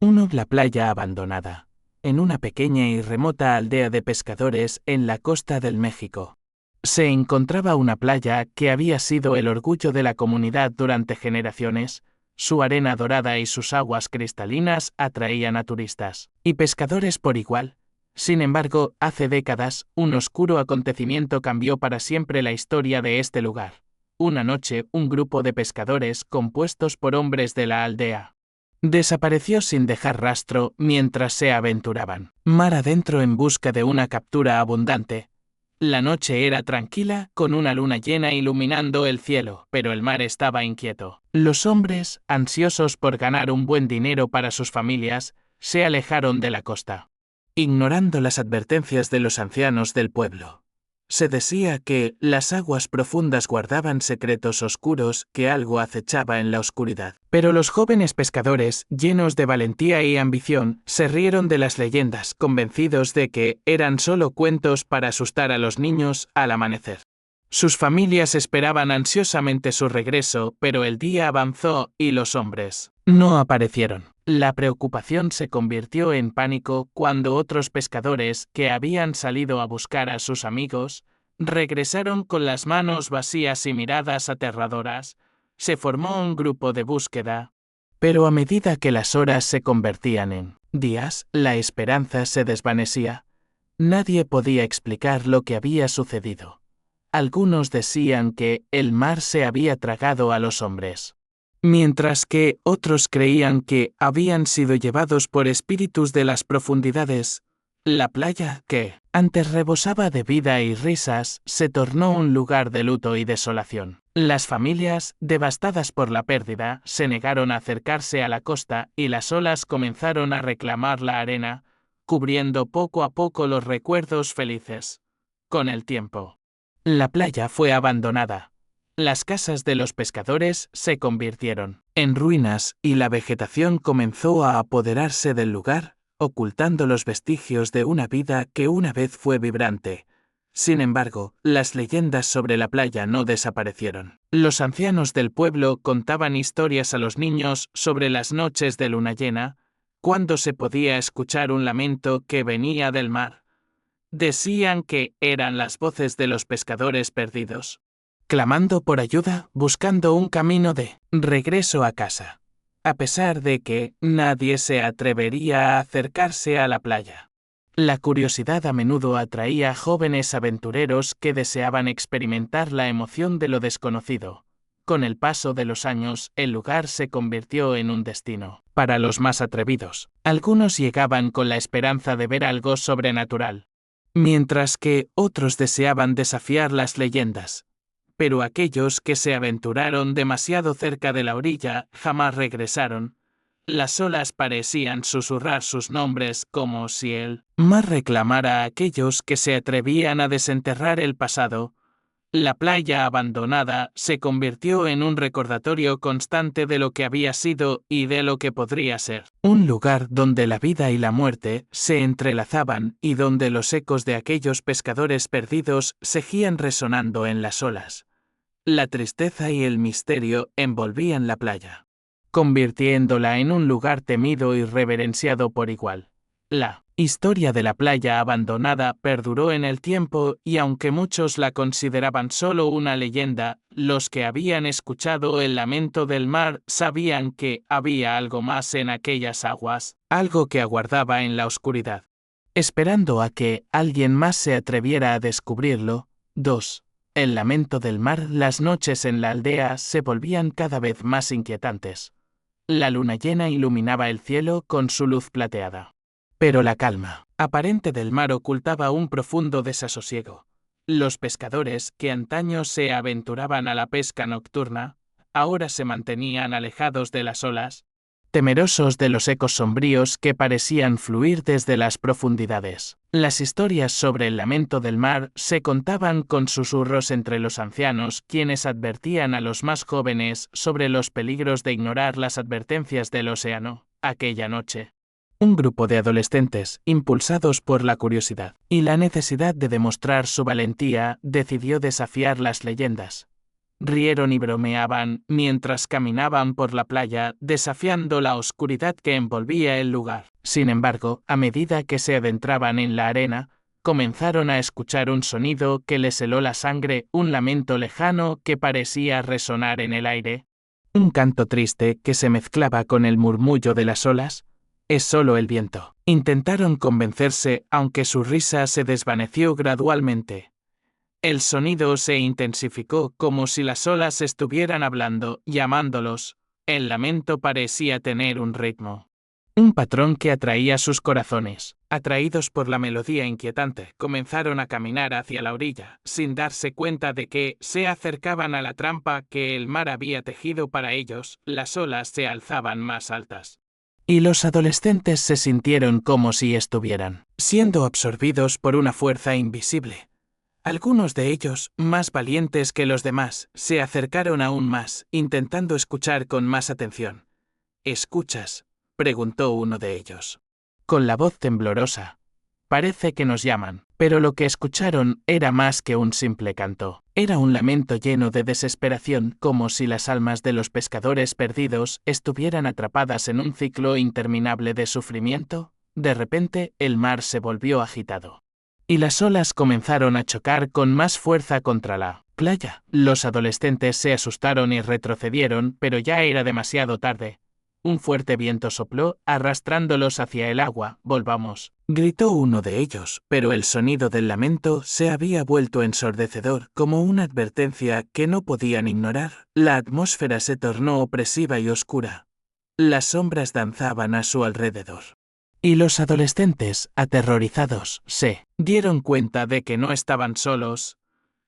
1. La playa abandonada. En una pequeña y remota aldea de pescadores en la costa del México, se encontraba una playa que había sido el orgullo de la comunidad durante generaciones. Su arena dorada y sus aguas cristalinas atraían a turistas y pescadores por igual. Sin embargo, hace décadas, un oscuro acontecimiento cambió para siempre la historia de este lugar. Una noche, un grupo de pescadores, compuestos por hombres de la aldea, desapareció sin dejar rastro mientras se aventuraban mar adentro en busca de una captura abundante. La noche era tranquila, con una luna llena iluminando el cielo, pero el mar estaba inquieto. Los hombres, ansiosos por ganar un buen dinero para sus familias, se alejaron de la costa, ignorando las advertencias de los ancianos del pueblo. Se decía que las aguas profundas guardaban secretos oscuros, que algo acechaba en la oscuridad. Pero los jóvenes pescadores, llenos de valentía y ambición, se rieron de las leyendas, convencidos de que eran solo cuentos para asustar a los niños al amanecer. Sus familias esperaban ansiosamente su regreso, pero el día avanzó y los hombres no aparecieron. La preocupación se convirtió en pánico cuando otros pescadores, que habían salido a buscar a sus amigos, regresaron con las manos vacías y miradas aterradoras. Se formó un grupo de búsqueda, pero a medida que las horas se convertían en días, la esperanza se desvanecía. Nadie podía explicar lo que había sucedido. Algunos decían que el mar se había tragado a los hombres, mientras que otros creían que habían sido llevados por espíritus de las profundidades. La playa, que antes rebosaba de vida y risas, se tornó un lugar de luto y desolación. Las familias, devastadas por la pérdida, se negaron a acercarse a la costa y las olas comenzaron a reclamar la arena, cubriendo poco a poco los recuerdos felices. Con el tiempo, la playa fue abandonada. Las casas de los pescadores se convirtieron en ruinas y la vegetación comenzó a apoderarse del lugar, ocultando los vestigios de una vida que una vez fue vibrante. Sin embargo, las leyendas sobre la playa no desaparecieron. Los ancianos del pueblo contaban historias a los niños sobre las noches de luna llena, cuando se podía escuchar un lamento que venía del mar. Decían que eran las voces de los pescadores perdidos, clamando por ayuda, buscando un camino de regreso a casa, a pesar de que nadie se atrevería a acercarse a la playa. La curiosidad a menudo atraía a jóvenes aventureros que deseaban experimentar la emoción de lo desconocido. Con el paso de los años, el lugar se convirtió en un destino para los más atrevidos. Algunos llegaban con la esperanza de ver algo sobrenatural, mientras que otros deseaban desafiar las leyendas. Pero aquellos que se aventuraron demasiado cerca de la orilla jamás regresaron. Las olas parecían susurrar sus nombres como si el mar reclamara a aquellos que se atrevían a desenterrar el pasado. La playa abandonada se convirtió en un recordatorio constante de lo que había sido y de lo que podría ser. Un lugar donde la vida y la muerte se entrelazaban y donde los ecos de aquellos pescadores perdidos seguían resonando en las olas. La tristeza y el misterio envolvían la playa, convirtiéndola en un lugar temido y reverenciado por igual. La historia de la playa abandonada perduró en el tiempo y aunque muchos la consideraban solo una leyenda, los que habían escuchado el lamento del mar sabían que había algo más en aquellas aguas, algo que aguardaba en la oscuridad, esperando a que alguien más se atreviera a descubrirlo. 2. El lamento del mar. Las noches en la aldea se volvían cada vez más inquietantes. La luna llena iluminaba el cielo con su luz plateada, pero la calma aparente del mar ocultaba un profundo desasosiego. Los pescadores, que antaño se aventuraban a la pesca nocturna, ahora se mantenían alejados de las olas, temerosos de los ecos sombríos que parecían fluir desde las profundidades. Las historias sobre el lamento del mar se contaban con susurros entre los ancianos, quienes advertían a los más jóvenes sobre los peligros de ignorar las advertencias del océano. Aquella noche, un grupo de adolescentes, impulsados por la curiosidad y la necesidad de demostrar su valentía, decidió desafiar las leyendas. Rieron y bromeaban mientras caminaban por la playa, desafiando la oscuridad que envolvía el lugar. Sin embargo, a medida que se adentraban en la arena, comenzaron a escuchar un sonido que les heló la sangre, un lamento lejano que parecía resonar en el aire. Un canto triste que se mezclaba con el murmullo de las olas. Es solo el viento. Intentaron convencerse, aunque su risa se desvaneció gradualmente. El sonido se intensificó como si las olas estuvieran hablando, llamándolos. El lamento parecía tener un ritmo. Un patrón que atraía sus corazones. Atraídos por la melodía inquietante, comenzaron a caminar hacia la orilla, sin darse cuenta de que se acercaban a la trampa que el mar había tejido para ellos. Las olas se alzaban más altas. Y los adolescentes se sintieron como si estuvieran siendo absorbidos por una fuerza invisible. Algunos de ellos, más valientes que los demás, se acercaron aún más, intentando escuchar con más atención. ¿Escuchas?, preguntó uno de ellos. Con la voz temblorosa. Parece que nos llaman. Pero lo que escucharon era más que un simple canto. Era un lamento lleno de desesperación, como si las almas de los pescadores perdidos estuvieran atrapadas en un ciclo interminable de sufrimiento. De repente, el mar se volvió agitado. Y las olas comenzaron a chocar con más fuerza contra la playa. Los adolescentes se asustaron y retrocedieron, pero ya era demasiado tarde. Un fuerte viento sopló, arrastrándolos hacia el agua. «Volvamos», gritó uno de ellos, pero el sonido del lamento se había vuelto ensordecedor, como una advertencia que no podían ignorar. La atmósfera se tornó opresiva y oscura. Las sombras danzaban a su alrededor. Y los adolescentes, aterrorizados, se dieron cuenta de que no estaban solos.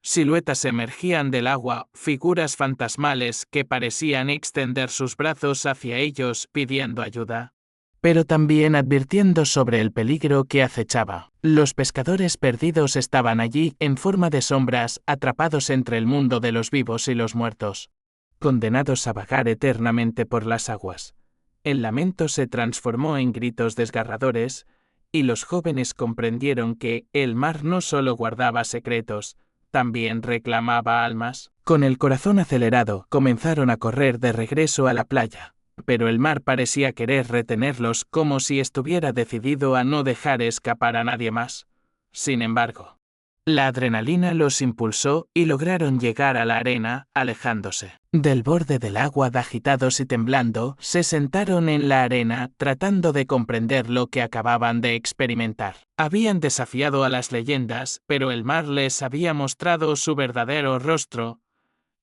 Siluetas emergían del agua, figuras fantasmales que parecían extender sus brazos hacia ellos pidiendo ayuda. Pero también advirtiendo sobre el peligro que acechaba. Los pescadores perdidos estaban allí, en forma de sombras, atrapados entre el mundo de los vivos y los muertos, condenados a vagar eternamente por las aguas. El lamento se transformó en gritos desgarradores, y los jóvenes comprendieron que el mar no solo guardaba secretos, también reclamaba almas. Con el corazón acelerado, comenzaron a correr de regreso a la playa, pero el mar parecía querer retenerlos como si estuviera decidido a no dejar escapar a nadie más. Sin embargo, la adrenalina los impulsó y lograron llegar a la arena, alejándose del borde del agua. Agitados y temblando, se sentaron en la arena, tratando de comprender lo que acababan de experimentar. Habían desafiado a las leyendas, pero el mar les había mostrado su verdadero rostro.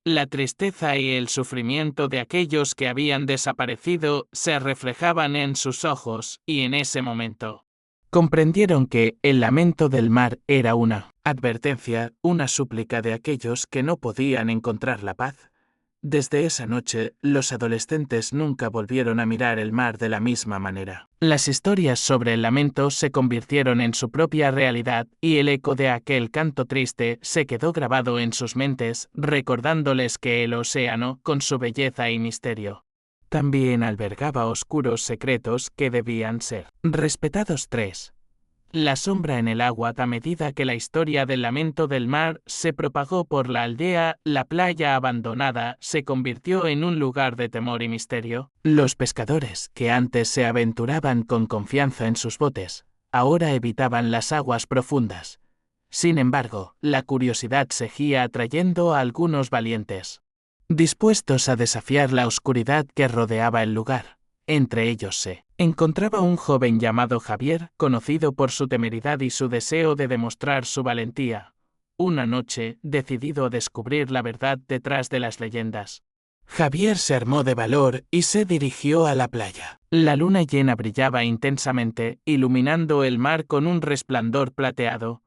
La tristeza y el sufrimiento de aquellos que habían desaparecido se reflejaban en sus ojos, y en ese momento comprendieron que el lamento del mar era una advertencia, una súplica de aquellos que no podían encontrar la paz. Desde esa noche, los adolescentes nunca volvieron a mirar el mar de la misma manera. Las historias sobre el lamento se convirtieron en su propia realidad, y el eco de aquel canto triste se quedó grabado en sus mentes, recordándoles que el océano, con su belleza y misterio, también albergaba oscuros secretos que debían ser respetados. 3. La sombra en el agua. A medida que la historia del lamento del mar se propagó por la aldea, la playa abandonada se convirtió en un lugar de temor y misterio. Los pescadores, que antes se aventuraban con confianza en sus botes, ahora evitaban las aguas profundas. Sin embargo, la curiosidad seguía atrayendo a algunos valientes, dispuestos a desafiar la oscuridad que rodeaba el lugar. Entre ellos se encontraba un joven llamado Javier, conocido por su temeridad y su deseo de demostrar su valentía. Una noche, decidido a descubrir la verdad detrás de las leyendas, Javier se armó de valor y se dirigió a la playa. La luna llena brillaba intensamente, iluminando el mar con un resplandor plateado.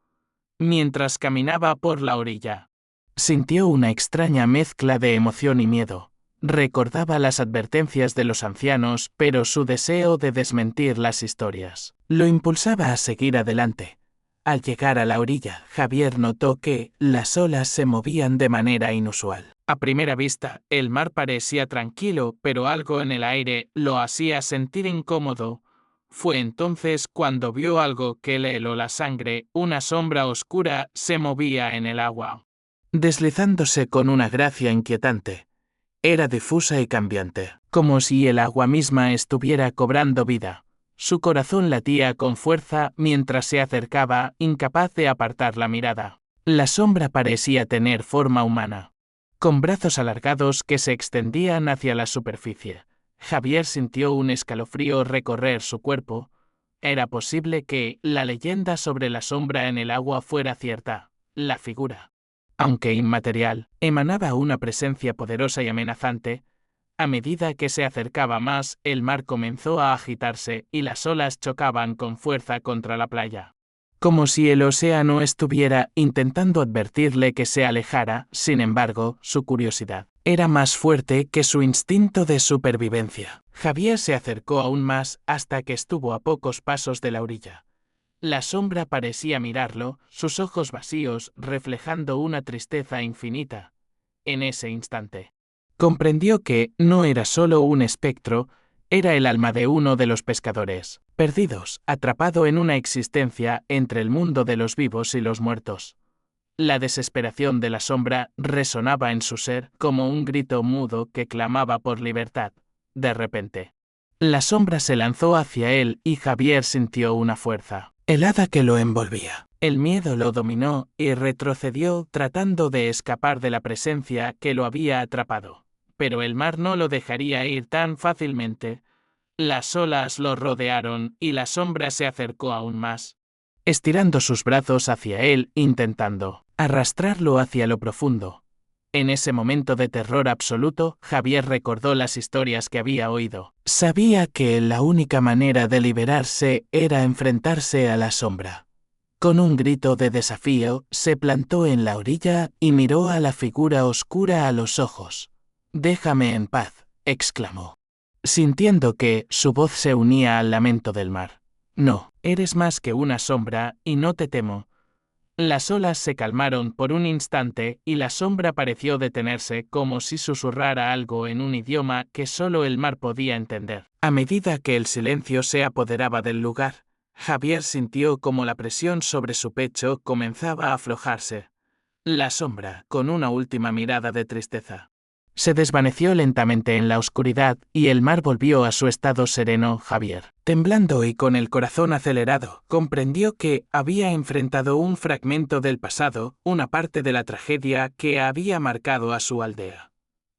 Mientras caminaba por la orilla, sintió una extraña mezcla de emoción y miedo. Recordaba las advertencias de los ancianos, pero su deseo de desmentir las historias lo impulsaba a seguir adelante. Al llegar a la orilla, Javier notó que las olas se movían de manera inusual. A primera vista, el mar parecía tranquilo, pero algo en el aire lo hacía sentir incómodo. Fue entonces cuando vio algo que le heló la sangre. Una sombra oscura se movía en el agua. deslizándose con una gracia inquietante. Era difusa y cambiante, como si el agua misma estuviera cobrando vida. Su corazón latía con fuerza mientras se acercaba, incapaz de apartar la mirada. La sombra parecía tener forma humana, con brazos alargados que se extendían hacia la superficie. Javier sintió un escalofrío recorrer su cuerpo. Era posible que la leyenda sobre la sombra en el agua fuera cierta. La figura, aunque inmaterial, emanaba una presencia poderosa y amenazante. A medida que se acercaba más, el mar comenzó a agitarse y las olas chocaban con fuerza contra la playa, como si el océano estuviera intentando advertirle que se alejara. Sin embargo, su curiosidad era más fuerte que su instinto de supervivencia. Javier se acercó aún más hasta que estuvo a pocos pasos de la orilla. La sombra parecía mirarlo, sus ojos vacíos reflejando una tristeza infinita. En ese instante, comprendió que no era solo un espectro, era el alma de uno de los pescadores, perdidos, atrapado en una existencia entre el mundo de los vivos y los muertos. La desesperación de la sombra resonaba en su ser como un grito mudo que clamaba por libertad. De repente, la sombra se lanzó hacia él y Javier sintió una fuerza helada que lo envolvía. El miedo lo dominó y retrocedió tratando de escapar de la presencia que lo había atrapado. Pero el mar no lo dejaría ir tan fácilmente. Las olas lo rodearon y la sombra se acercó aún más, estirando sus brazos hacia él, intentando arrastrarlo hacia lo profundo. En ese momento de terror absoluto, Javier recordó las historias que había oído. Sabía que la única manera de liberarse era enfrentarse a la sombra. Con un grito de desafío, se plantó en la orilla y miró a la figura oscura a los ojos. «Déjame en paz», exclamó, sintiendo que su voz se unía al lamento del mar. «No, eres más que una sombra y no te temo». Las olas se calmaron por un instante y la sombra pareció detenerse como si susurrara algo en un idioma que solo el mar podía entender. A medida que el silencio se apoderaba del lugar, Javier sintió como la presión sobre su pecho comenzaba a aflojarse. La sombra, con una última mirada de tristeza, se desvaneció lentamente en la oscuridad y el mar volvió a su estado sereno. Javier, temblando y con el corazón acelerado, comprendió que había enfrentado un fragmento del pasado, una parte de la tragedia que había marcado a su aldea.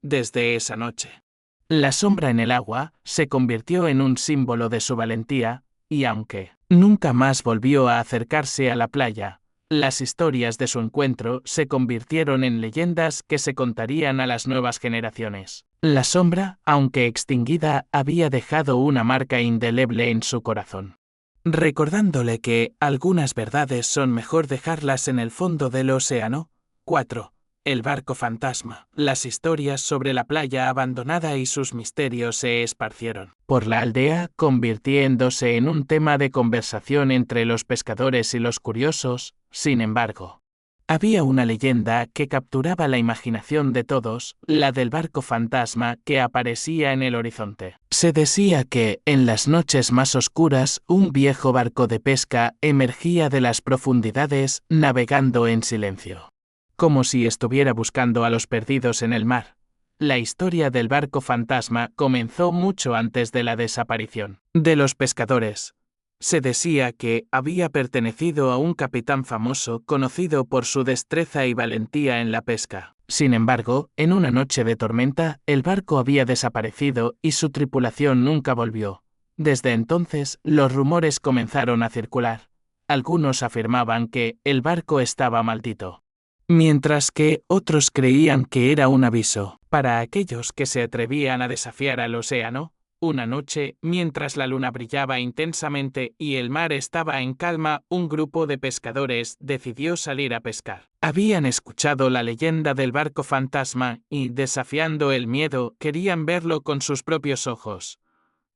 Desde esa noche, la sombra en el agua se convirtió en un símbolo de su valentía, y aunque nunca más volvió a acercarse a la playa, las historias de su encuentro se convirtieron en leyendas que se contarían a las nuevas generaciones. La sombra, aunque extinguida, había dejado una marca indeleble en su corazón, recordándole que algunas verdades son mejor dejarlas en el fondo del océano. 4. El barco fantasma. Las historias sobre la playa abandonada y sus misterios se esparcieron por la aldea, convirtiéndose en un tema de conversación entre los pescadores y los curiosos. Sin embargo, había una leyenda que capturaba la imaginación de todos, la del barco fantasma que aparecía en el horizonte. Se decía que, en las noches más oscuras, un viejo barco de pesca emergía de las profundidades, navegando en silencio, como si estuviera buscando a los perdidos en el mar. La historia del barco fantasma comenzó mucho antes de la desaparición de los pescadores. Se decía que había pertenecido a un capitán famoso conocido por su destreza y valentía en la pesca. Sin embargo, en una noche de tormenta, el barco había desaparecido y su tripulación nunca volvió. Desde entonces, los rumores comenzaron a circular. Algunos afirmaban que el barco estaba maldito, mientras que otros creían que era un aviso para aquellos que se atrevían a desafiar al océano. Una noche, mientras la luna brillaba intensamente y el mar estaba en calma, un grupo de pescadores decidió salir a pescar. Habían escuchado la leyenda del barco fantasma y, desafiando el miedo, querían verlo con sus propios ojos.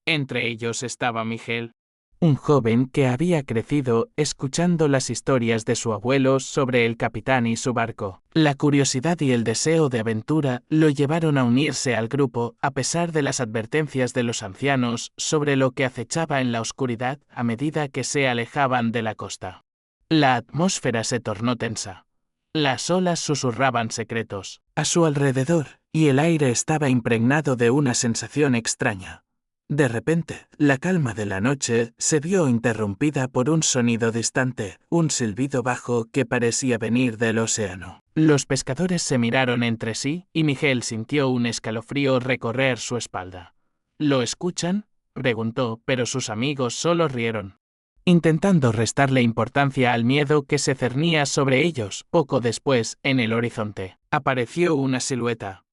Entre ellos estaba Miguel, un joven que había crecido escuchando las historias de su abuelo sobre el capitán y su barco. La curiosidad y el deseo de aventura lo llevaron a unirse al grupo a pesar de las advertencias de los ancianos sobre lo que acechaba en la oscuridad a medida que se alejaban de la costa. La atmósfera se tornó tensa. Las olas susurraban secretos a su alrededor, y el aire estaba impregnado de una sensación extraña. De repente, la calma de la noche se vio interrumpida por un sonido distante, un silbido bajo que parecía venir del océano. Los pescadores se miraron entre sí, y Miguel sintió un escalofrío recorrer su espalda. ¿Lo escuchan?, preguntó, pero sus amigos solo rieron, intentando restarle importancia al miedo que se cernía sobre ellos. Poco después, en el horizonte, apareció una silueta.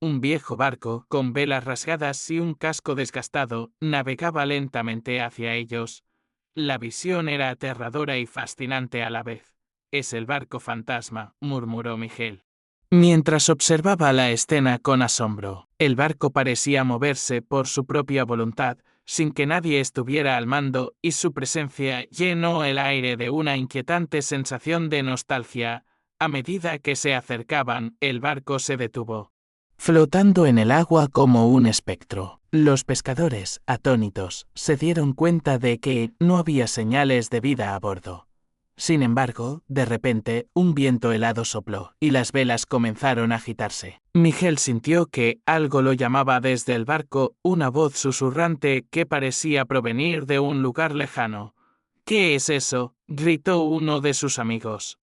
Un viejo barco, con velas rasgadas y un casco desgastado, navegaba lentamente hacia ellos. La visión era aterradora y fascinante a la vez. «Es el barco fantasma», murmuró Miguel, mientras observaba la escena con asombro. El barco parecía moverse por su propia voluntad, sin que nadie estuviera al mando, y su presencia llenó el aire de una inquietante sensación de nostalgia. A medida que se acercaban, el barco se detuvo, flotando en el agua como un espectro. Los pescadores, atónitos, se dieron cuenta de que no había señales de vida a bordo. Sin embargo, de repente, un viento helado sopló, y las velas comenzaron a agitarse. Miguel sintió que algo lo llamaba desde el barco, una voz susurrante que parecía provenir de un lugar lejano. «¿Qué es eso?», gritó uno de sus amigos.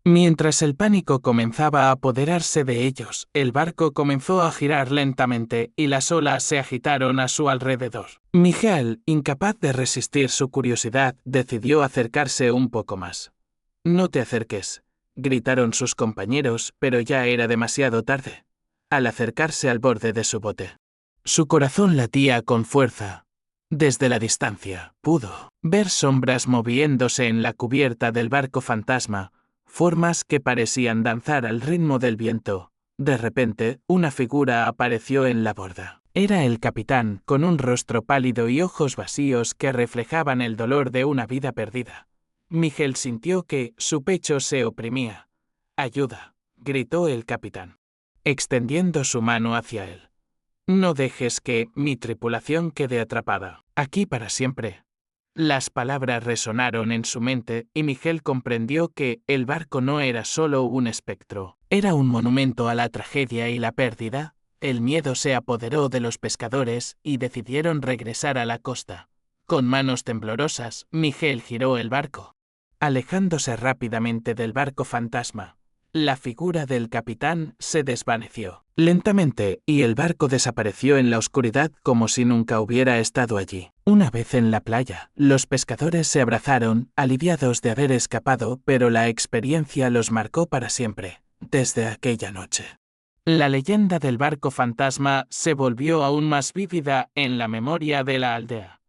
Mientras el pánico comenzaba a apoderarse de ellos, el barco comenzó a girar lentamente y las olas se agitaron a su alrededor. Miguel, incapaz de resistir su curiosidad, decidió acercarse un poco más. «No te acerques», gritaron sus compañeros, pero ya era demasiado tarde. Al acercarse al borde de su bote, su corazón latía con fuerza. Desde la distancia, pudo ver sombras moviéndose en la cubierta del barco fantasma, formas que parecían danzar al ritmo del viento. De repente, una figura apareció en la borda. Era el capitán, con un rostro pálido y ojos vacíos que reflejaban el dolor de una vida perdida. Miguel sintió que su pecho se oprimía. «Ayuda», gritó el capitán, extendiendo su mano hacia él. «No dejes que mi tripulación quede atrapada aquí para siempre». Las palabras resonaron en su mente y Miguel comprendió que el barco no era solo un espectro, era un monumento a la tragedia y la pérdida. El miedo se apoderó de los pescadores y decidieron regresar a la costa. Con manos temblorosas, Miguel giró el barco, alejándose rápidamente del barco fantasma. La figura del capitán se desvaneció lentamente y el barco desapareció en la oscuridad como si nunca hubiera estado allí. Una vez en la playa, los pescadores se abrazaron, aliviados de haber escapado, pero la experiencia los marcó para siempre, desde aquella noche. La leyenda del barco fantasma se volvió aún más vívida en la memoria de la aldea.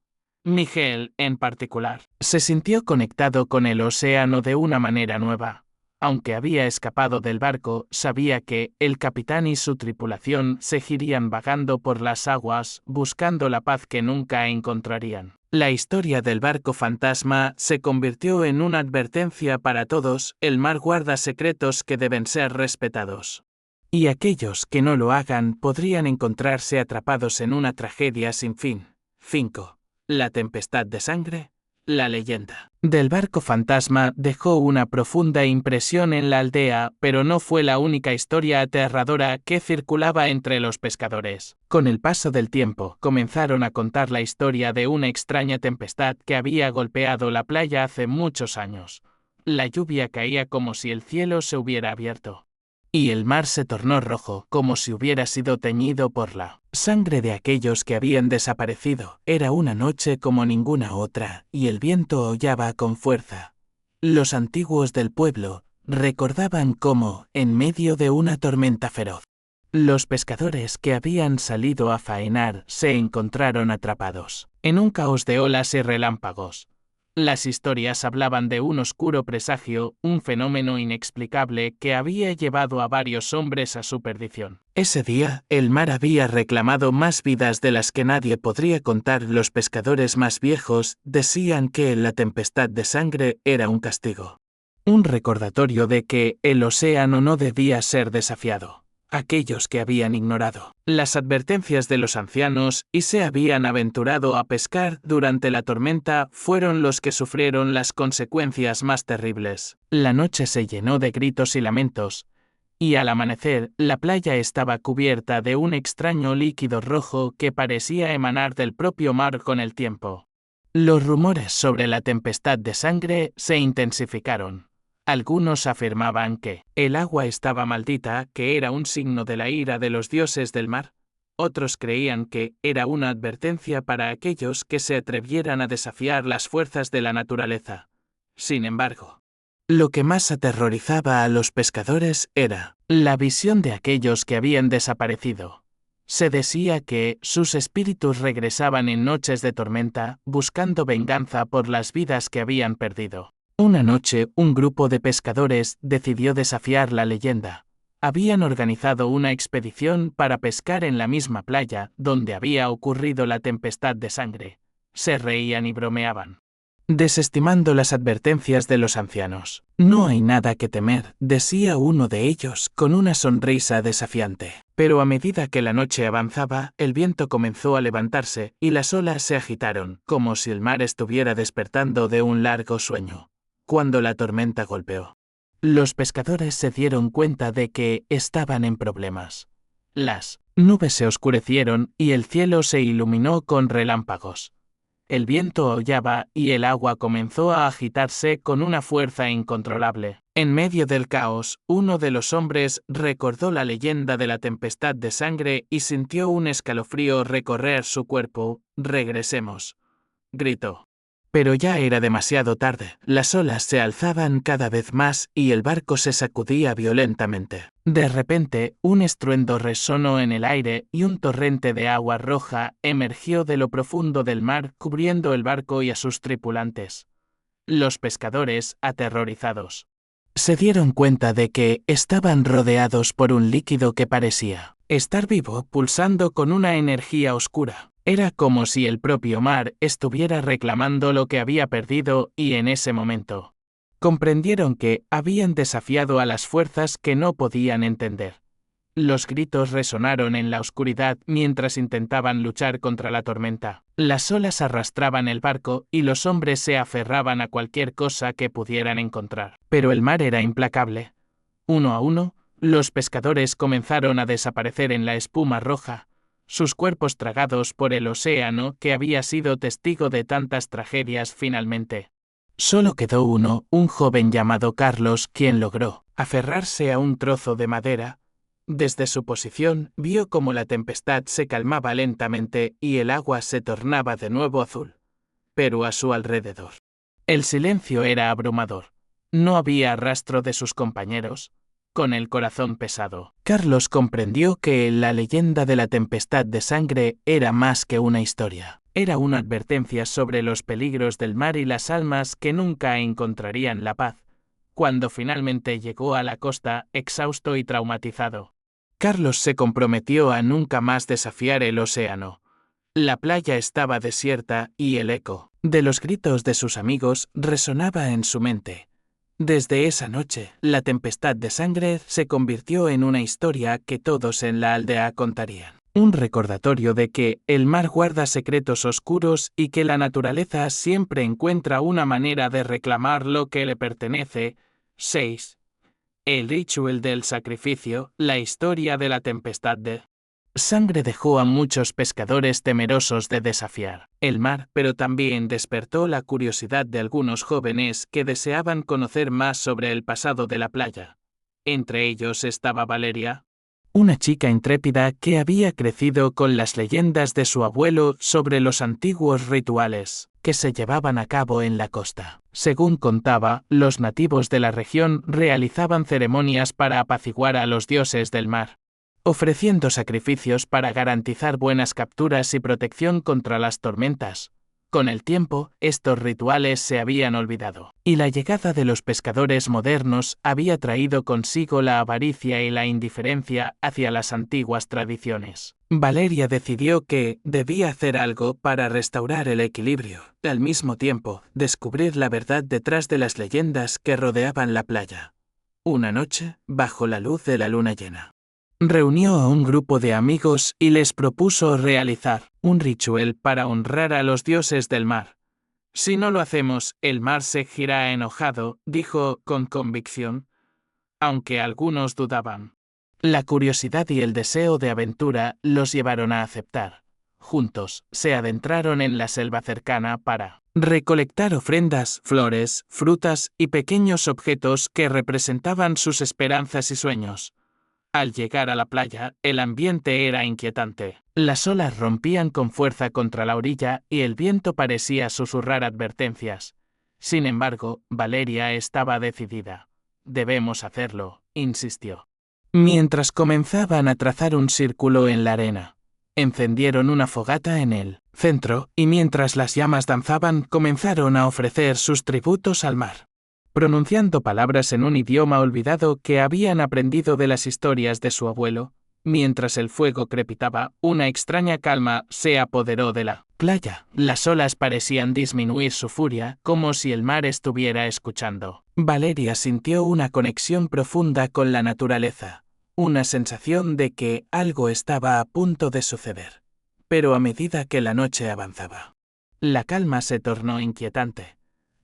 Miguel, en particular, se sintió conectado con el océano de una manera nueva. Aunque había escapado del barco, sabía que el capitán y su tripulación seguirían vagando por las aguas, buscando la paz que nunca encontrarían. La historia del barco fantasma se convirtió en una advertencia para todos: el mar guarda secretos que deben ser respetados. Y aquellos que no lo hagan podrían encontrarse atrapados en una tragedia sin fin. 5. La tempestad de sangre. La leyenda del barco fantasma dejó una profunda impresión en la aldea, pero no fue la única historia aterradora que circulaba entre los pescadores. Con el paso del tiempo, comenzaron a contar la historia de una extraña tempestad que había golpeado la playa hace muchos años. La lluvia caía como si el cielo se hubiera abierto, y el mar se tornó rojo, como si hubiera sido teñido por la sangre de aquellos que habían desaparecido. Era una noche como ninguna otra, y el viento aullaba con fuerza. Los antiguos del pueblo recordaban cómo, en medio de una tormenta feroz, los pescadores que habían salido a faenar se encontraron atrapados en un caos de olas y relámpagos. Las historias hablaban de un oscuro presagio, un fenómeno inexplicable que había llevado a varios hombres a su perdición. Ese día, el mar había reclamado más vidas de las que nadie podría contar. Los pescadores más viejos decían que la tempestad de sangre era un castigo, un recordatorio de que el océano no debía ser desafiado. aquellos que habían ignorado las advertencias de los ancianos y se habían aventurado a pescar durante la tormenta fueron los que sufrieron las consecuencias más terribles. La noche se llenó de gritos y lamentos, y al amanecer la playa estaba cubierta de un extraño líquido rojo que parecía emanar del propio mar con el tiempo. Los rumores sobre la tempestad de sangre se intensificaron. Algunos afirmaban que el agua estaba maldita, que era un signo de la ira de los dioses del mar. Otros creían que era una advertencia para aquellos que se atrevieran a desafiar las fuerzas de la naturaleza. Sin embargo, lo que más aterrorizaba a los pescadores era la visión de aquellos que habían desaparecido. Se decía que sus espíritus regresaban en noches de tormenta, buscando venganza por las vidas que habían perdido. Una noche, un grupo de pescadores decidió desafiar la leyenda. Habían organizado una expedición para pescar en la misma playa donde había ocurrido la tempestad de sangre. Se reían y bromeaban, desestimando las advertencias de los ancianos. No hay nada que temer, decía uno de ellos con una sonrisa desafiante. Pero a medida que la noche avanzaba, el viento comenzó a levantarse y las olas se agitaron, como si el mar estuviera despertando de un largo sueño. Cuando la tormenta golpeó, los pescadores se dieron cuenta de que estaban en problemas. Las nubes se oscurecieron y el cielo se iluminó con relámpagos. El viento aullaba y el agua comenzó a agitarse con una fuerza incontrolable. En medio del caos, uno de los hombres recordó la leyenda de la tempestad de sangre y sintió un escalofrío recorrer su cuerpo. «Regresemos», gritó. Pero ya era demasiado tarde. Las olas se alzaban cada vez más y el barco se sacudía violentamente. De repente, un estruendo resonó en el aire y un torrente de agua roja emergió de lo profundo del mar, cubriendo el barco y a sus tripulantes. Los pescadores, aterrorizados, se dieron cuenta de que estaban rodeados por un líquido que parecía estar vivo, pulsando con una energía oscura. Era como si el propio mar estuviera reclamando lo que había perdido y en ese momento comprendieron que habían desafiado a las fuerzas que no podían entender. Los gritos resonaron en la oscuridad mientras intentaban luchar contra la tormenta. Las olas arrastraban el barco y los hombres se aferraban a cualquier cosa que pudieran encontrar. Pero el mar era implacable. Uno a uno, los pescadores comenzaron a desaparecer en la espuma roja, sus cuerpos tragados por el océano que había sido testigo de tantas tragedias finalmente. Solo quedó uno, un joven llamado Carlos, quien logró aferrarse a un trozo de madera. Desde su posición, vio cómo la tempestad se calmaba lentamente y el agua se tornaba de nuevo azul. Pero a su alrededor, el silencio era abrumador. No había rastro de sus compañeros. Con el corazón pesado, Carlos comprendió que la leyenda de la tempestad de sangre era más que una historia. Era una advertencia sobre los peligros del mar y las almas que nunca encontrarían la paz. Cuando finalmente llegó a la costa, exhausto y traumatizado, Carlos se comprometió a nunca más desafiar el océano. La playa estaba desierta y el eco de los gritos de sus amigos resonaba en su mente. Desde esa noche, la tempestad de sangre se convirtió en una historia que todos en la aldea contarían. Un recordatorio de que el mar guarda secretos oscuros y que la naturaleza siempre encuentra una manera de reclamar lo que le pertenece. 6. El ritual del sacrificio, la historia de la tempestad de sangre dejó a muchos pescadores temerosos de desafiar el mar, pero también despertó la curiosidad de algunos jóvenes que deseaban conocer más sobre el pasado de la playa. Entre ellos estaba Valeria, una chica intrépida que había crecido con las leyendas de su abuelo sobre los antiguos rituales que se llevaban a cabo en la costa. Según contaba, los nativos de la región realizaban ceremonias para apaciguar a los dioses del mar, ofreciendo sacrificios para garantizar buenas capturas y protección contra las tormentas. Con el tiempo, estos rituales se habían olvidado, y la llegada de los pescadores modernos había traído consigo la avaricia y la indiferencia hacia las antiguas tradiciones. Valeria decidió que debía hacer algo para restaurar el equilibrio, y al mismo tiempo, descubrir la verdad detrás de las leyendas que rodeaban la playa. Una noche, bajo la luz de la luna llena, Reunió a un grupo de amigos y les propuso realizar un ritual para honrar a los dioses del mar. Si no lo hacemos, el mar se girará enojado, dijo con convicción, aunque algunos dudaban. La curiosidad y el deseo de aventura los llevaron a aceptar. Juntos, se adentraron en la selva cercana para recolectar ofrendas, flores, frutas y pequeños objetos que representaban sus esperanzas y sueños. Al llegar a la playa, el ambiente era inquietante. Las olas rompían con fuerza contra la orilla y el viento parecía susurrar advertencias. Sin embargo, Valeria estaba decidida. Debemos hacerlo, insistió. Mientras comenzaban a trazar un círculo en la arena, encendieron una fogata en el centro y mientras las llamas danzaban comenzaron a ofrecer sus tributos al mar, pronunciando palabras en un idioma olvidado que habían aprendido de las historias de su abuelo. Mientras el fuego crepitaba, una extraña calma se apoderó de la playa. Las olas parecían disminuir su furia, como si el mar estuviera escuchando. Valeria sintió una conexión profunda con la naturaleza, una sensación de que algo estaba a punto de suceder. Pero a medida que la noche avanzaba, la calma se tornó inquietante.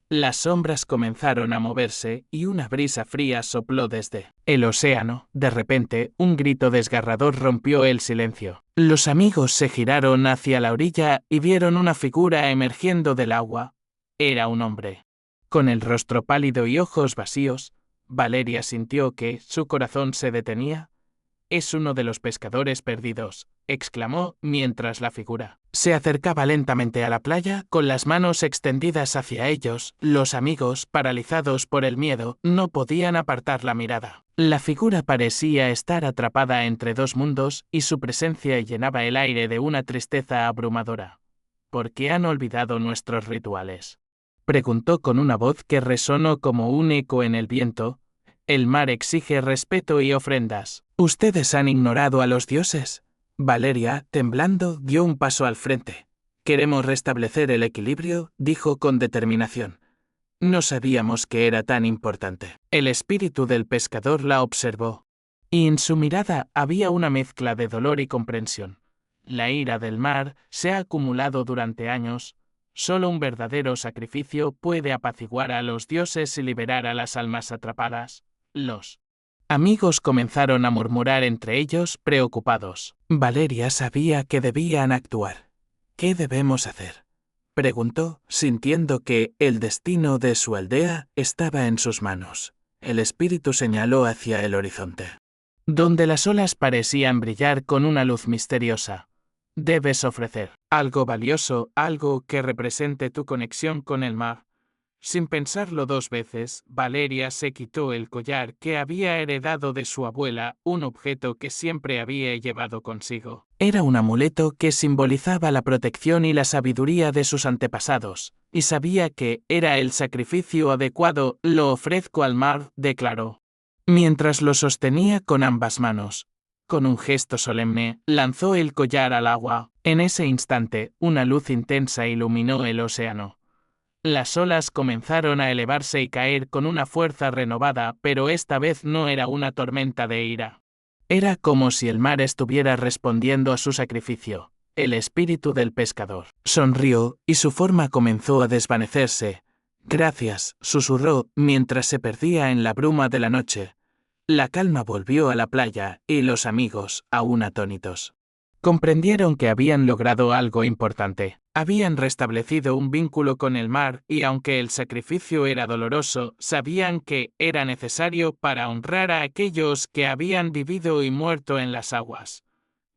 Las sombras comenzaron a moverse y una brisa fría sopló desde el océano. De repente, un grito desgarrador rompió el silencio. Los amigos se giraron hacia la orilla y vieron una figura emergiendo del agua. Era un hombre. Con el rostro pálido y ojos vacíos, Valeria sintió que su corazón se detenía. «Es uno de los pescadores perdidos», exclamó mientras la figura se acercaba lentamente a la playa con las manos extendidas hacia ellos. Los amigos, paralizados por el miedo, no podían apartar la mirada. La figura parecía estar atrapada entre dos mundos y su presencia llenaba el aire de una tristeza abrumadora. «¿Por qué han olvidado nuestros rituales?», preguntó con una voz que resonó como un eco en el viento. «El mar exige respeto y ofrendas. ¿Ustedes han ignorado a los dioses?». Valeria, temblando, dio un paso al frente. «Queremos restablecer el equilibrio», dijo con determinación. «No sabíamos que era tan importante». El espíritu del pescador la observó, y en su mirada había una mezcla de dolor y comprensión. «La ira del mar se ha acumulado durante años. Solo un verdadero sacrificio puede apaciguar a los dioses y liberar a las almas atrapadas». Los amigos comenzaron a murmurar entre ellos, preocupados. Valeria sabía que debían actuar. «¿Qué debemos hacer?», preguntó, sintiendo que el destino de su aldea estaba en sus manos. El espíritu señaló hacia el horizonte, donde las olas parecían brillar con una luz misteriosa. «Debes ofrecer algo valioso, algo que represente tu conexión con el mar». Sin pensarlo dos veces, Valeria se quitó el collar que había heredado de su abuela, un objeto que siempre había llevado consigo. Era un amuleto que simbolizaba la protección y la sabiduría de sus antepasados, y sabía que era el sacrificio adecuado. «Lo ofrezco al mar», declaró, mientras lo sostenía con ambas manos. Con un gesto solemne, lanzó el collar al agua. En ese instante, una luz intensa iluminó el océano. Las olas comenzaron a elevarse y caer con una fuerza renovada, pero esta vez no era una tormenta de ira. Era como si el mar estuviera respondiendo a su sacrificio. El espíritu del pescador sonrió y su forma comenzó a desvanecerse. «Gracias», susurró mientras se perdía en la bruma de la noche. La calma volvió a la playa y los amigos, aún atónitos, comprendieron que habían logrado algo importante. Habían restablecido un vínculo con el mar y aunque el sacrificio era doloroso, sabían que era necesario para honrar a aquellos que habían vivido y muerto en las aguas.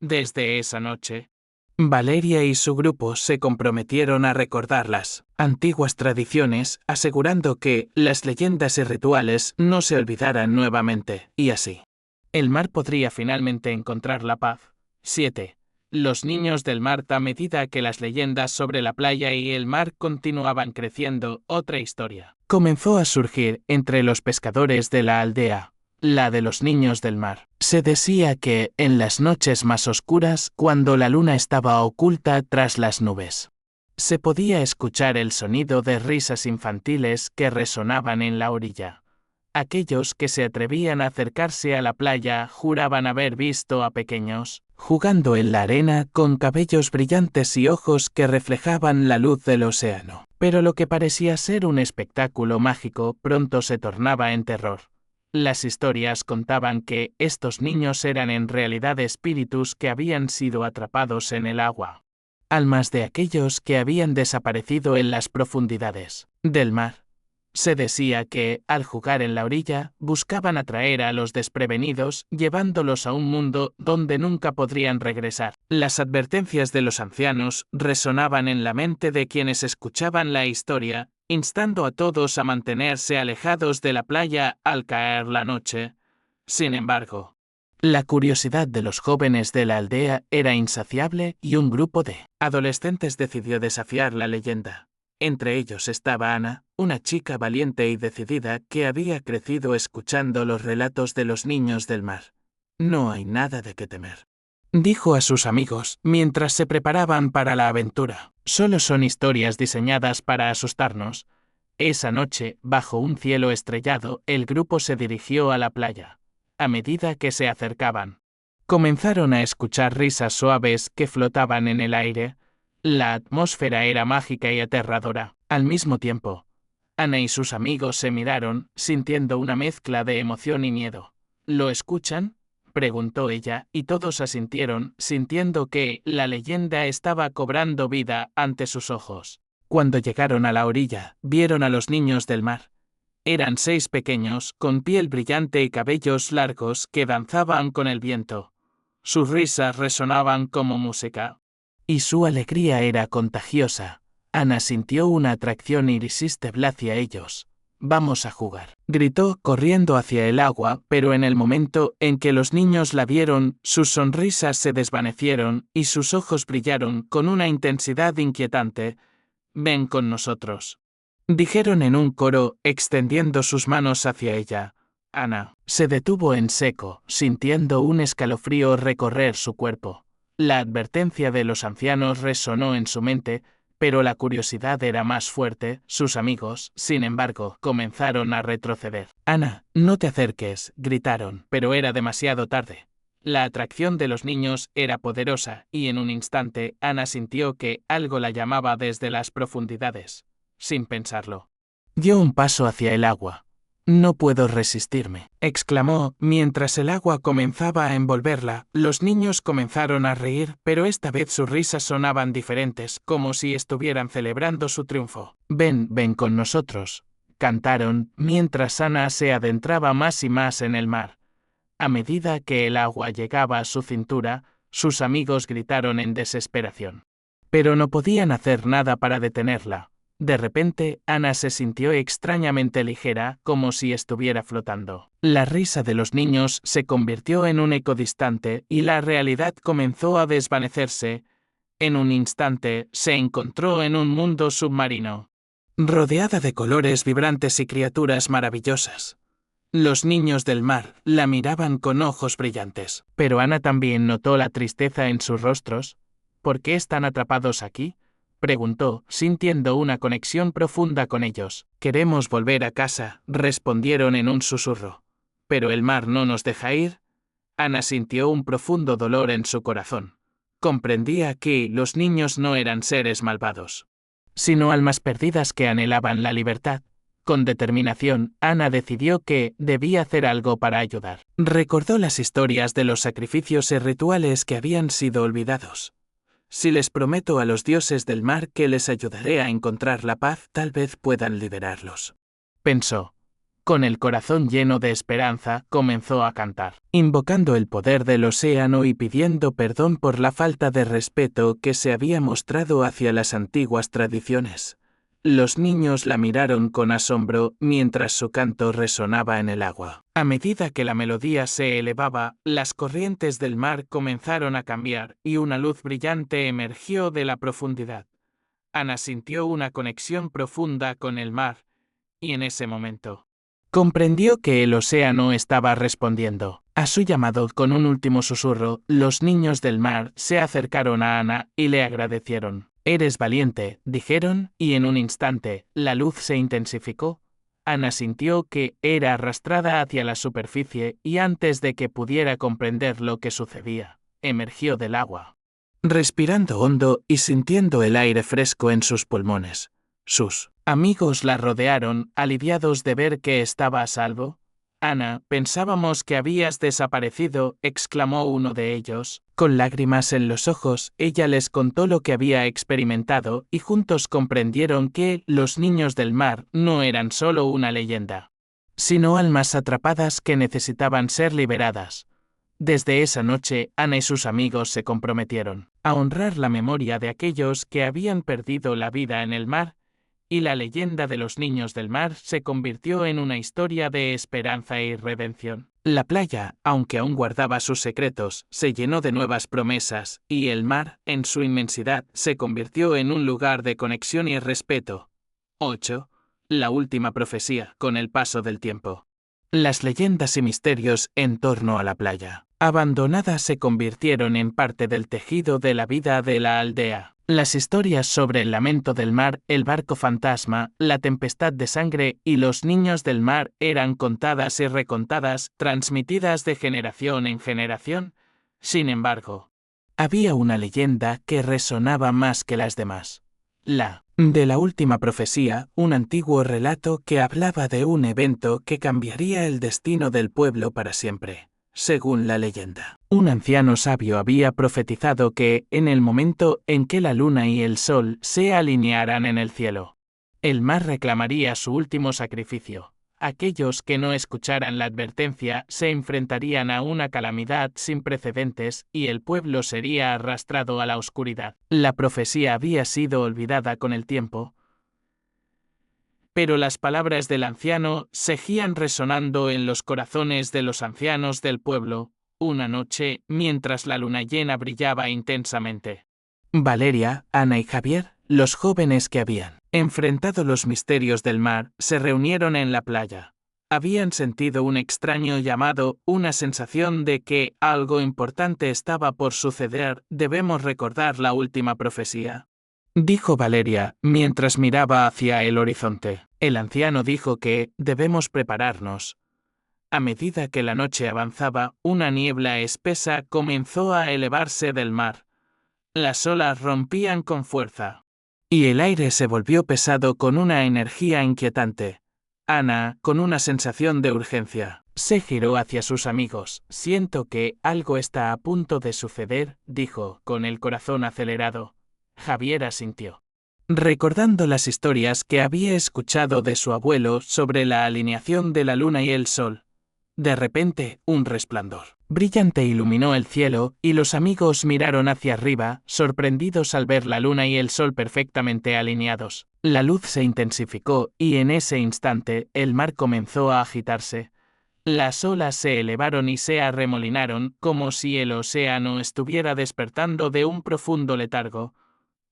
Desde esa noche, Valeria y su grupo se comprometieron a recordar las antiguas tradiciones, asegurando que las leyendas y rituales no se olvidaran nuevamente, y así el mar podría finalmente encontrar la paz. 7. Los niños del mar. A medida que las leyendas sobre la playa y el mar continuaban creciendo, otra historia comenzó a surgir entre los pescadores de la aldea, la de los niños del mar. Se decía que, en las noches más oscuras, cuando la luna estaba oculta tras las nubes, se podía escuchar el sonido de risas infantiles que resonaban en la orilla. Aquellos que se atrevían a acercarse a la playa juraban haber visto a pequeños, jugando en la arena con cabellos brillantes y ojos que reflejaban la luz del océano. Pero lo que parecía ser un espectáculo mágico pronto se tornaba en terror. Las historias contaban que estos niños eran en realidad espíritus que habían sido atrapados en el agua. Almas de aquellos que habían desaparecido en las profundidades del mar. Se decía que, al jugar en la orilla, buscaban atraer a los desprevenidos, llevándolos a un mundo donde nunca podrían regresar. Las advertencias de los ancianos resonaban en la mente de quienes escuchaban la historia, instando a todos a mantenerse alejados de la playa al caer la noche. Sin embargo, la curiosidad de los jóvenes de la aldea era insaciable y un grupo de adolescentes decidió desafiar la leyenda. Entre ellos estaba Ana, una chica valiente y decidida que había crecido escuchando los relatos de los niños del mar. No hay nada de qué temer, dijo a sus amigos mientras se preparaban para la aventura. Solo son historias diseñadas para asustarnos. Esa noche, bajo un cielo estrellado, el grupo se dirigió a la playa. A medida que se acercaban, comenzaron a escuchar risas suaves que flotaban en el aire. La atmósfera era mágica y aterradora. Al mismo tiempo, Ana y sus amigos se miraron, sintiendo una mezcla de emoción y miedo. ¿Lo escuchan?, preguntó ella, y todos asintieron, sintiendo que la leyenda estaba cobrando vida ante sus ojos. Cuando llegaron a la orilla, vieron a los niños del mar. Eran 6 pequeños, con piel brillante y cabellos largos que danzaban con el viento. Sus risas resonaban como música. Y su alegría era contagiosa. Ana sintió una atracción irresistible hacia ellos. «Vamos a jugar», gritó corriendo hacia el agua, pero en el momento en que los niños la vieron, sus sonrisas se desvanecieron y sus ojos brillaron con una intensidad inquietante. «Ven con nosotros», dijeron en un coro, extendiendo sus manos hacia ella. Ana se detuvo en seco, sintiendo un escalofrío recorrer su cuerpo. La advertencia de los ancianos resonó en su mente, pero la curiosidad era más fuerte. Sus amigos, sin embargo, comenzaron a retroceder. «Ana, no te acerques», gritaron, pero era demasiado tarde. La atracción de los niños era poderosa, y en un instante Ana sintió que algo la llamaba desde las profundidades. Sin pensarlo, dio un paso hacia el agua. «No puedo resistirme», exclamó, mientras el agua comenzaba a envolverla. Los niños comenzaron a reír, pero esta vez sus risas sonaban diferentes, como si estuvieran celebrando su triunfo. «Ven con nosotros», cantaron, mientras Ana se adentraba más y más en el mar. A medida que el agua llegaba a su cintura, sus amigos gritaron en desesperación. Pero no podían hacer nada para detenerla. De repente, Ana se sintió extrañamente ligera, como si estuviera flotando. La risa de los niños se convirtió en un eco distante y la realidad comenzó a desvanecerse. En un instante, se encontró en un mundo submarino, rodeada de colores vibrantes y criaturas maravillosas. Los niños del mar la miraban con ojos brillantes. Pero Ana también notó la tristeza en sus rostros. «¿Por qué están atrapados aquí?», preguntó, sintiendo una conexión profunda con ellos. «Queremos volver a casa», respondieron en un susurro. «¿Pero el mar no nos deja ir?». Ana sintió un profundo dolor en su corazón. Comprendía que los niños no eran seres malvados, sino almas perdidas que anhelaban la libertad. Con determinación, Ana decidió que debía hacer algo para ayudar. Recordó las historias de los sacrificios y rituales que habían sido olvidados. «Si les prometo a los dioses del mar que les ayudaré a encontrar la paz, tal vez puedan liberarlos», pensó. Con el corazón lleno de esperanza, comenzó a cantar, invocando el poder del océano y pidiendo perdón por la falta de respeto que se había mostrado hacia las antiguas tradiciones. Los niños la miraron con asombro mientras su canto resonaba en el agua. A medida que la melodía se elevaba, las corrientes del mar comenzaron a cambiar y una luz brillante emergió de la profundidad. Ana sintió una conexión profunda con el mar, y en ese momento comprendió que el océano estaba respondiendo a su llamado con un último susurro. Los niños del mar se acercaron a Ana y le agradecieron. «Eres valiente», dijeron, y en un instante, la luz se intensificó. Ana sintió que era arrastrada hacia la superficie y antes de que pudiera comprender lo que sucedía, emergió del agua. Respirando hondo y sintiendo el aire fresco en sus pulmones. Sus amigos la rodearon, aliviados de ver que estaba a salvo. Ana, pensábamos que habías desaparecido, exclamó uno de ellos. Con lágrimas en los ojos, ella les contó lo que había experimentado y juntos comprendieron que los niños del mar no eran solo una leyenda, sino almas atrapadas que necesitaban ser liberadas. Desde esa noche, Ana y sus amigos se comprometieron a honrar la memoria de aquellos que habían perdido la vida en el mar, y la leyenda de los niños del mar se convirtió en una historia de esperanza y redención. La playa, aunque aún guardaba sus secretos, se llenó de nuevas promesas, y el mar, en su inmensidad, se convirtió en un lugar de conexión y respeto. 8. La última profecía, con el paso del tiempo. Las leyendas y misterios en torno a la playa abandonada se convirtieron en parte del tejido de la vida de la aldea. Las historias sobre el lamento del mar, el barco fantasma, la tempestad de sangre y los niños del mar eran contadas y recontadas, transmitidas de generación en generación. Sin embargo, había una leyenda que resonaba más que las demás. La de la última profecía, un antiguo relato que hablaba de un evento que cambiaría el destino del pueblo para siempre. Según la leyenda, un anciano sabio había profetizado que, en el momento en que la luna y el sol se alinearan en el cielo, el mar reclamaría su último sacrificio. Aquellos que no escucharan la advertencia se enfrentarían a una calamidad sin precedentes y el pueblo sería arrastrado a la oscuridad. La profecía había sido olvidada con el tiempo, pero las palabras del anciano seguían resonando en los corazones de los ancianos del pueblo. Una noche, mientras la luna llena brillaba intensamente, Valeria, Ana y Javier, los jóvenes que habían enfrentado los misterios del mar, se reunieron en la playa. Habían sentido un extraño llamado, una sensación de que algo importante estaba por suceder. Debemos recordar la última profecía, dijo Valeria, mientras miraba hacia el horizonte. El anciano dijo que debemos prepararnos. A medida que la noche avanzaba, una niebla espesa comenzó a elevarse del mar. Las olas rompían con fuerza, y el aire se volvió pesado con una energía inquietante. Ana, con una sensación de urgencia, se giró hacia sus amigos. Siento que algo está a punto de suceder, dijo, con el corazón acelerado. Javier asintió, recordando las historias que había escuchado de su abuelo sobre la alineación de la luna y el sol. De repente, un resplandor brillante iluminó el cielo, y los amigos miraron hacia arriba, sorprendidos al ver la luna y el sol perfectamente alineados. La luz se intensificó, y en ese instante, el mar comenzó a agitarse. Las olas se elevaron y se arremolinaron, como si el océano estuviera despertando de un profundo letargo.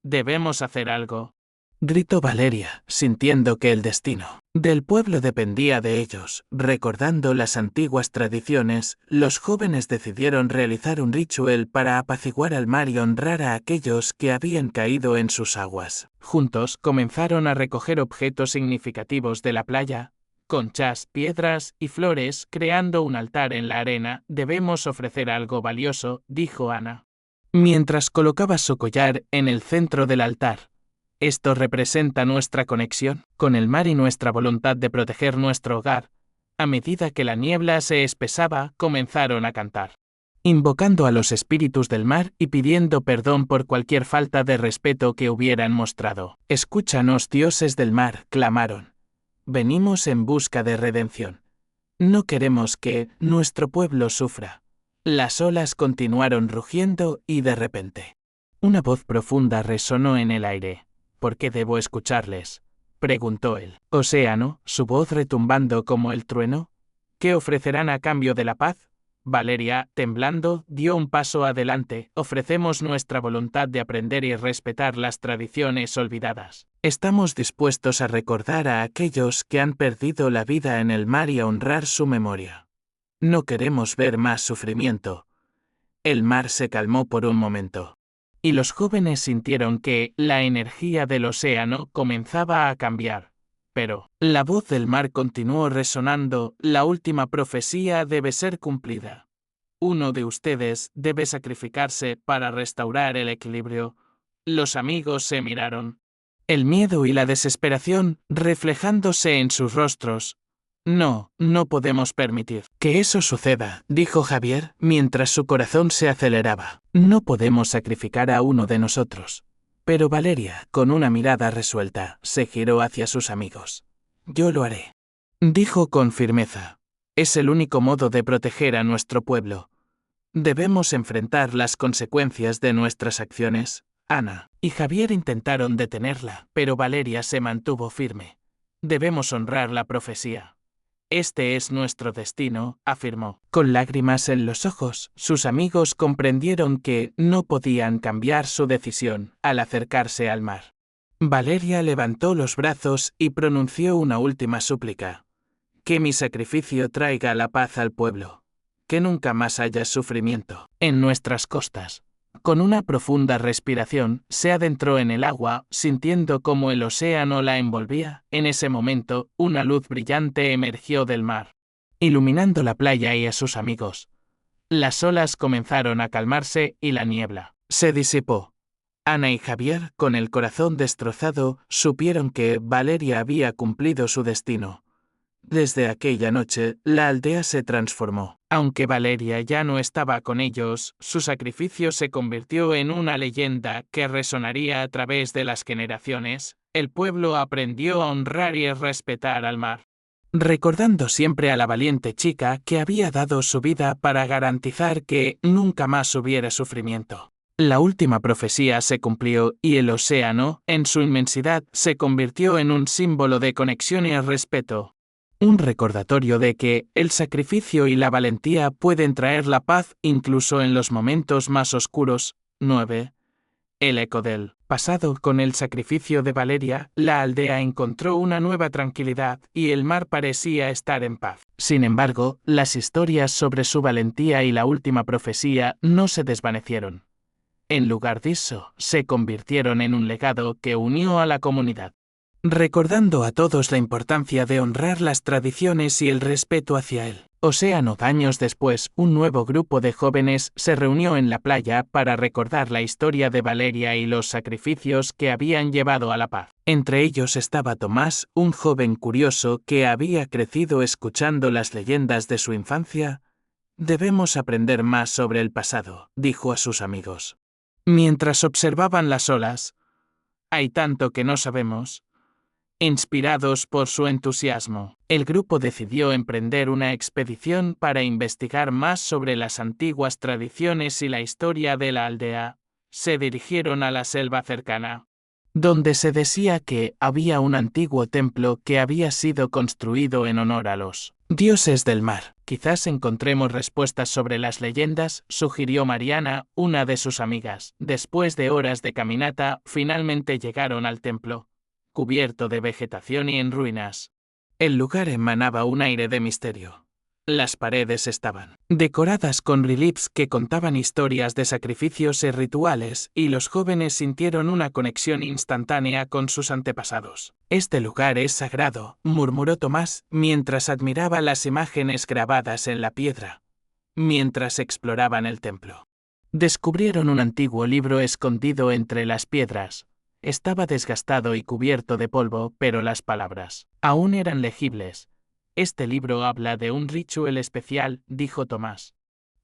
Debemos hacer algo, gritó Valeria, sintiendo que el destino del pueblo dependía de ellos. Recordando las antiguas tradiciones, los jóvenes decidieron realizar un ritual para apaciguar al mar y honrar a aquellos que habían caído en sus aguas. Juntos comenzaron a recoger objetos significativos de la playa, conchas, piedras y flores, creando un altar en la arena. Debemos ofrecer algo valioso, dijo Ana, mientras colocaba su collar en el centro del altar. Esto representa nuestra conexión con el mar y nuestra voluntad de proteger nuestro hogar. A medida que la niebla se espesaba, comenzaron a cantar, invocando a los espíritus del mar y pidiendo perdón por cualquier falta de respeto que hubieran mostrado. Escúchanos, dioses del mar, clamaron. Venimos en busca de redención. No queremos que nuestro pueblo sufra. Las olas continuaron rugiendo y de repente, una voz profunda resonó en el aire. ¿Por qué debo escucharles?, preguntó el océano, su voz retumbando como el trueno. ¿Qué ofrecerán a cambio de la paz? Valeria, temblando, dio un paso adelante. Ofrecemos nuestra voluntad de aprender y respetar las tradiciones olvidadas. Estamos dispuestos a recordar a aquellos que han perdido la vida en el mar y a honrar su memoria. No queremos ver más sufrimiento. El mar se calmó por un momento, y los jóvenes sintieron que la energía del océano comenzaba a cambiar. pero la voz del mar continuó resonando: la última profecía debe ser cumplida. Uno de ustedes debe sacrificarse para restaurar el equilibrio. Los amigos se miraron, el miedo y la desesperación reflejándose en sus rostros. No, no podemos permitir que eso suceda, dijo Javier, mientras su corazón se aceleraba. No podemos sacrificar a uno de nosotros. Pero Valeria, con una mirada resuelta, se giró hacia sus amigos. Yo lo haré, dijo con firmeza. Es el único modo de proteger a nuestro pueblo. Debemos enfrentar las consecuencias de nuestras acciones. Ana y Javier intentaron detenerla, pero Valeria se mantuvo firme. Debemos honrar la profecía. Este es nuestro destino, afirmó. Con lágrimas en los ojos, sus amigos comprendieron que no podían cambiar su decisión al acercarse al mar. Valeria levantó los brazos y pronunció una última súplica. Que mi sacrificio traiga la paz al pueblo. Que nunca más haya sufrimiento en nuestras costas. Con una profunda respiración, se adentró en el agua, sintiendo cómo el océano la envolvía. En ese momento, una luz brillante emergió del mar, iluminando la playa y a sus amigos. Las olas comenzaron a calmarse y la niebla se disipó. Ana y Javier, con el corazón destrozado, supieron que Valeria había cumplido su destino. Desde aquella noche, la aldea se transformó. Aunque Valeria ya no estaba con ellos, su sacrificio se convirtió en una leyenda que resonaría a través de las generaciones. El pueblo aprendió a honrar y respetar al mar, recordando siempre a la valiente chica que había dado su vida para garantizar que nunca más hubiera sufrimiento. La última profecía se cumplió y el océano, en su inmensidad, se convirtió en un símbolo de conexión y respeto. Un recordatorio de que el sacrificio y la valentía pueden traer la paz incluso en los momentos más oscuros. 9. El eco del pasado. Con el sacrificio de Valeria, la aldea encontró una nueva tranquilidad y el mar parecía estar en paz. Sin embargo, las historias sobre su valentía y la última profecía no se desvanecieron. En lugar de eso, se convirtieron en un legado que unió a la comunidad, recordando a todos la importancia de honrar las tradiciones y el respeto hacia él. Años después, un nuevo grupo de jóvenes se reunió en la playa para recordar la historia de Valeria y los sacrificios que habían llevado a la paz. Entre ellos estaba Tomás, un joven curioso que había crecido escuchando las leyendas de su infancia. Debemos aprender más sobre el pasado, dijo a sus amigos, mientras observaban las olas. Hay tanto que no sabemos. Inspirados por su entusiasmo, el grupo decidió emprender una expedición para investigar más sobre las antiguas tradiciones y la historia de la aldea. Se dirigieron a la selva cercana, donde se decía que había un antiguo templo que había sido construido en honor a los dioses del mar. Quizás encontremos respuestas sobre las leyendas, sugirió Mariana, una de sus amigas. Después de horas de caminata, finalmente llegaron al templo, cubierto de vegetación y en ruinas. El lugar emanaba un aire de misterio. Las paredes estaban decoradas con reliefs que contaban historias de sacrificios y rituales, y los jóvenes sintieron una conexión instantánea con sus antepasados. Este lugar es sagrado, murmuró Tomás, mientras admiraba las imágenes grabadas en la piedra. Mientras exploraban el templo, descubrieron un antiguo libro escondido entre las piedras. Estaba desgastado y cubierto de polvo, pero las palabras aún eran legibles. Este libro habla de un ritual especial, dijo Tomás.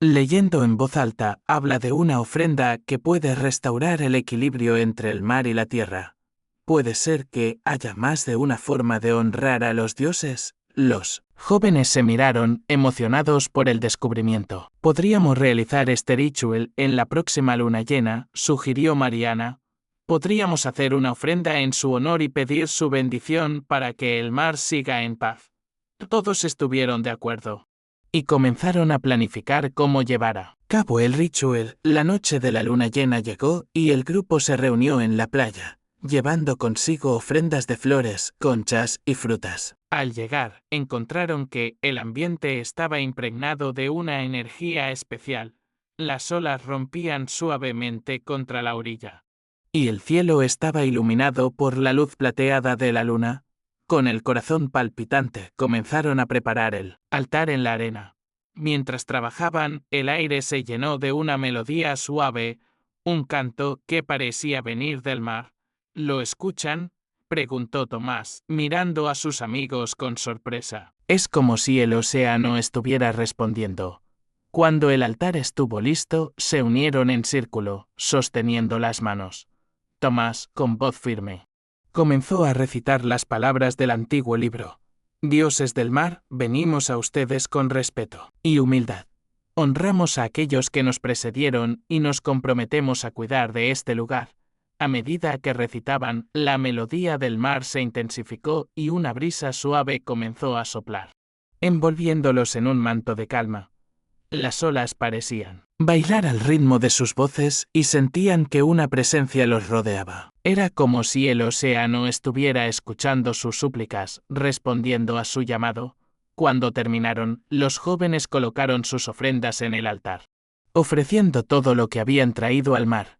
Leyendo en voz alta, habla de una ofrenda que puede restaurar el equilibrio entre el mar y la tierra. ¿Puede ser que haya más de una forma de honrar a los dioses? Los jóvenes se miraron, emocionados por el descubrimiento. Podríamos realizar este ritual en la próxima luna llena, sugirió Mariana. Podríamos hacer una ofrenda en su honor y pedir su bendición para que el mar siga en paz. Todos estuvieron de acuerdo y comenzaron a planificar cómo llevar a cabo el ritual. La noche de la luna llena llegó y el grupo se reunió en la playa, llevando consigo ofrendas de flores, conchas y frutas. Al llegar, encontraron que el ambiente estaba impregnado de una energía especial. Las olas rompían suavemente contra la orilla, y el cielo estaba iluminado por la luz plateada de la luna. Con el corazón palpitante, comenzaron a preparar el altar en la arena. Mientras trabajaban, el aire se llenó de una melodía suave, un canto que parecía venir del mar. ¿Lo escuchan?, preguntó Tomás, mirando a sus amigos con sorpresa. Es como si el océano estuviera respondiendo. Cuando el altar estuvo listo, se unieron en círculo, sosteniendo las manos. Tomás, con voz firme, comenzó a recitar las palabras del antiguo libro. Dioses del mar, venimos a ustedes con respeto y humildad. Honramos a aquellos que nos precedieron y nos comprometemos a cuidar de este lugar. A medida que recitaban, la melodía del mar se intensificó y una brisa suave comenzó a soplar, envolviéndolos en un manto de calma. Las olas parecían bailar al ritmo de sus voces y sentían que una presencia los rodeaba. Era como si el océano estuviera escuchando sus súplicas, respondiendo a su llamado. Cuando terminaron, los jóvenes colocaron sus ofrendas en el altar, ofreciendo todo lo que habían traído al mar.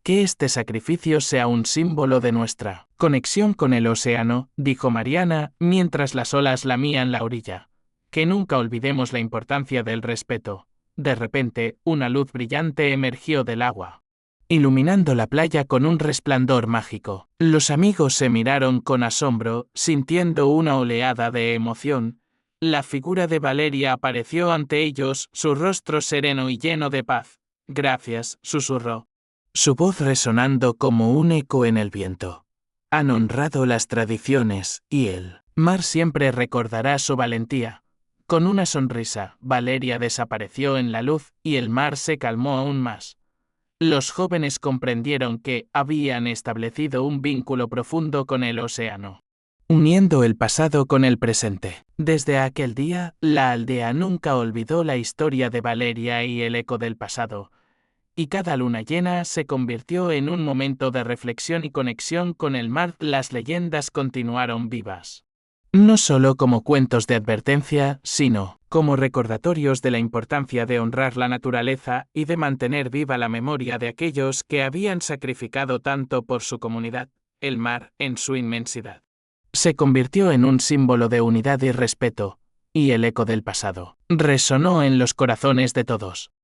Que este sacrificio sea un símbolo de nuestra conexión con el océano, dijo Mariana, mientras las olas lamían la orilla. Que nunca olvidemos la importancia del respeto. De repente, una luz brillante emergió del agua, iluminando la playa con un resplandor mágico. Los amigos se miraron con asombro, sintiendo una oleada de emoción. La figura de Valeria apareció ante ellos, su rostro sereno y lleno de paz. Gracias, susurró, su voz resonando como un eco en el viento. Han honrado las tradiciones, y el mar siempre recordará su valentía. Con una sonrisa, Valeria desapareció en la luz y el mar se calmó aún más. Los jóvenes comprendieron que habían establecido un vínculo profundo con el océano, uniendo el pasado con el presente. Desde aquel día, la aldea nunca olvidó la historia de Valeria y el eco del pasado, y cada luna llena se convirtió en un momento de reflexión y conexión con el mar. Las leyendas continuaron vivas, no solo como cuentos de advertencia, sino como recordatorios de la importancia de honrar la naturaleza y de mantener viva la memoria de aquellos que habían sacrificado tanto por su comunidad. El mar, en su inmensidad, se convirtió en un símbolo de unidad y respeto, y el eco del pasado resonó en los corazones de todos.